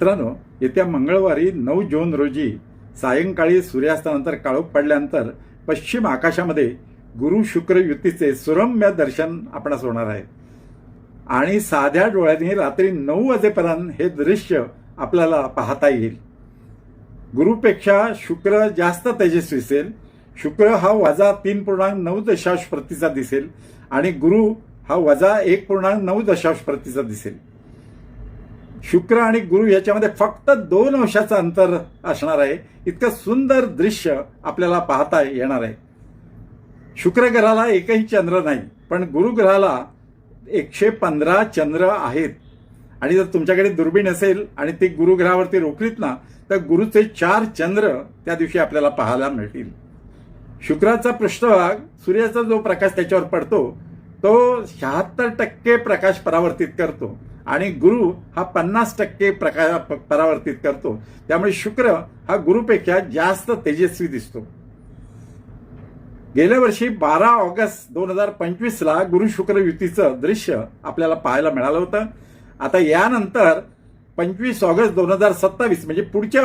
मित्रांनो, येत्या मंगळवारी 9 जून रोजी सायंकाळी सूर्यास्तानंतर काळोख पडल्यानंतर पश्चिम आकाशामध्ये गुरु शुक्र युतीचे सुरम्य दर्शन आपणास होणार आहे आणि साध्या डोळ्यांनी रात्री 9 वाजेपर्यंत हे दृश्य आपल्याला पाहता येईल. गुरुपेक्षा शुक्र जास्त तेजस्वी दिसेल. शुक्र हा -3.9 दिसेल आणि गुरु हा -1.9 दिसेल. शुक्र आणि गुरु याच्यामध्ये फक्त 2 अंशाचं अंतर असणार आहे. इतकं सुंदर दृश्य आपल्याला पाहता येणार आहे. शुक्र ग्रहाला एकही चंद्र नाही, पण गुरु ग्रहाला 115 चंद्र आहेत आणि जर तुमच्याकडे दुर्बीण असेल आणि ती गुरु ग्रहावरती रोखलीत ना, तर गुरुचे 4 चंद्र त्या दिवशी आपल्याला पाहायला मिळतील. शुक्राचा पृष्ठभाग, सूर्याचा जो प्रकाश त्याच्यावर पडतो तो 76% प्रकाश परावर्तित करतो आणि गुरु हा 50% प्रकाश परावर्तित करतो. त्यामुळे शुक्र हा गुरुपेक्षा जास्त तेजस्वी दिसतो. गेल्या वर्षी 12 ऑगस्ट 2025 ला गुरु शुक्र युतीचं दृश्य आपल्याला पाहायला मिळालं होतं. आता यानंतर 25 ऑगस्ट 2027 म्हणजे पुढच्या